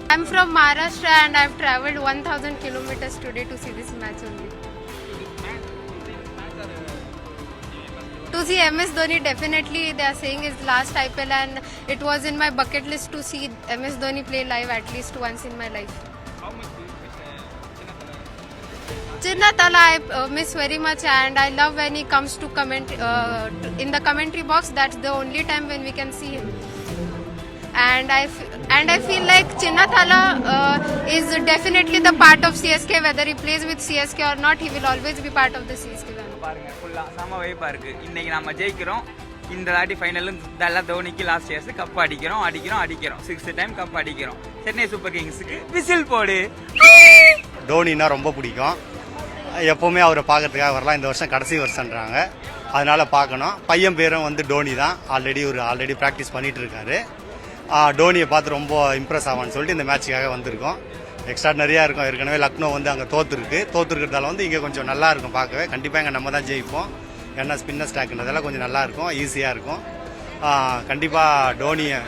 I'm from Maharashtra and I've traveled 1000 kilometers today to see this match only. To see MS Dhoni, definitely they are saying it's last IPL and it was in my bucket list to see MS Dhoni play live at least once in my life. Chinnathala I miss very much and I love when he comes to comment in the commentary box. That's the only time when we can see him. And I feel like Chinnathala is definitely the part of CSK. Whether he plays with CSK or not, he will always be part of the CSK. பாருங்க ஃபுல்லா செம வைப்பா இருக்கு. இன்னைக்கு நாம ஜெயிக்கிறோம். இந்த வாட்டி final தல தோனிக்கு லாஸ்ட் இயர்ஸ் கப் அடிக்கிறோம் 6th டைம் கப் அடிக்கிறோம். சென்னை சூப்பர் கிங்ஸ்க்கு விசில் போடு. தோனினா ரொம்ப பிடிக்கும். எப்போவுமே அவரை பார்க்கறதுக்காக வரலாம். இந்த வருஷம் கடைசி வருஷன்றாங்க, அதனால பார்க்கணும். பையன் பேரும் வந்து டோனி தான். ஆல்ரெடி ப்ராக்டிஸ் பண்ணிட்டு இருக்காரு. டோனியை பார்த்து ரொம்ப இம்ப்ரெஸ் ஆவான்னு சொல்லிட்டு இந்த மேட்சுக்காக வந்திருக்கோம். எக்ஸ்ட்ரா நிறையா இருக்கும். ஏற்கனவே லக்னோ வந்து அங்கே தோத்துருக்கிறதால வந்து இங்கே கொஞ்சம் நல்லா இருக்கும் பார்க்கவே. கண்டிப்பாக இங்கே நம்ம தான் ஜெயிப்போம். ஏன்னா ஸ்பின்னர் ஸ்டாக்குன்றதெல்லாம் கொஞ்சம் நல்லா இருக்கும், ஈஸியாக இருக்கும். கண்டிப்பாக டோனியை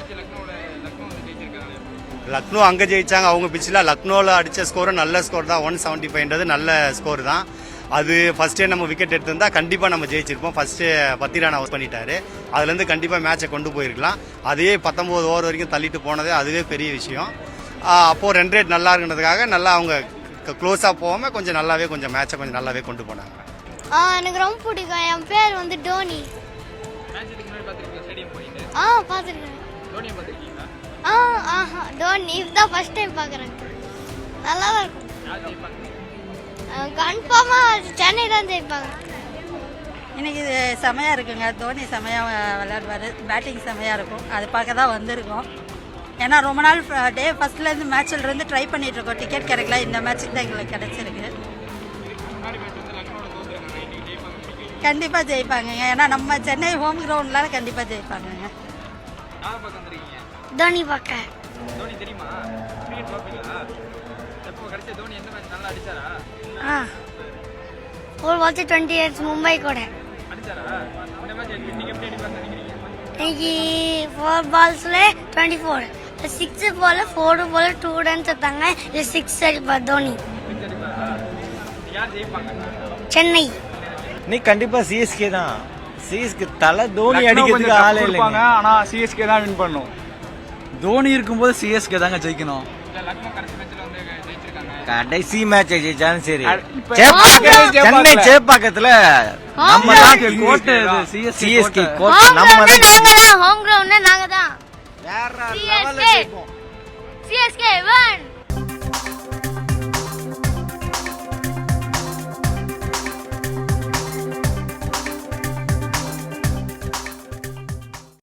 லக்னோ அங்கே ஜெயிச்சாங்க அவங்க பிச்சில். லக்னோவில் அடித்த ஸ்கோரும் நல்ல ஸ்கோர் தான். 175ன்றது நல்ல ஸ்கோர் தான். அது ஃபர்ஸ்டே நம்ம விக்கெட் எடுத்திருந்தா கண்டிப்பாக நம்ம ஜெயிச்சிருப்போம். ஃபர்ஸ்ட்டு 10 ரன் அவுட் பண்ணிட்டாரு. அதுலேருந்து கண்டிப்பாக மேட்சை கொண்டு போயிருக்கலாம். அதையே 19 ஓவர் வரைக்கும் தள்ளிட்டு போனதே அதுவே பெரிய விஷயம். அப்போது ரன் ரேட் நல்லா இருக்குன்றதுக்காக நல்லா அவங்க க்ளோஸாக போகாமல் கொஞ்சம் நல்லாவே கொஞ்சம் மேட்சை கொஞ்சம் நல்லாவே கொண்டு போனாங்க. எனக்கு ரொம்ப பிடிக்கும். என் பேர் வந்து டோனி. பார்த்துருக்கேன். டோனி இதுதான் ஃபர்ஸ்ட் டைம் பார்க்குறேன். நல்லா தான் இருக்கும். கன்ஃபார்மாக சென்னை தான் ஜெயிப்பாங்க. இன்னைக்கு இது செமையாக இருக்குங்க. தோனி செமையாக விளையாடுவார். பேட்டிங் செமையாக இருக்கும். அது பார்க்க தான் வந்திருக்கோம். ஏன்னா ரொம்ப நாள் டே ஃபர்ஸ்ட்லேருந்து மேட்ச்லேருந்து ட்ரை பண்ணிகிட்ருக்கோம். டிக்கெட் கிடைக்கல. இந்த மேட்ச்சுக்கு தான் எங்களுக்கு கிடச்சிருக்கு. கண்டிப்பாக ஜெயிப்பாங்கங்க. ஏன்னா நம்ம சென்னை ஹோம் கிரவுண்ட்ல கண்டிப்பாக ஜெயிப்பாங்கங்க. தோனி பார்க்க ஒரு வாட்ச் 20 இயர்ஸ் மும்பை கூட இன்னைக்கு 4 balls 24, 6 ball 4 ball 2 runs எடுத்தாங்க. இது 6 அடிப்பார் தோனி. சென்னை நீ கண்டிப்பா சிஎஸ்கே தான். சிஎஸ்கே தலை தோனி அடிக்கிறதுக்கு ஆளே இல்லைங்க. ஆனா சிஎஸ்கே தான் வின் பண்ணும். தோனி இருக்கும்போது சிஎஸ்கே தாங்க ஜெயிக்கணும். கடைசி மேட்ச் ஜெயிச்சாலும் சரி. சென்னை சேப்பாக்கத்துல நம்ம கோட்டை சிஎஸ்கே கோட்டை நம்ம ஹோம் கிரவுண்ட் நாங்க தான். வேற லெவல்ல ஜெயிப்போம். சிஎஸ்கே 1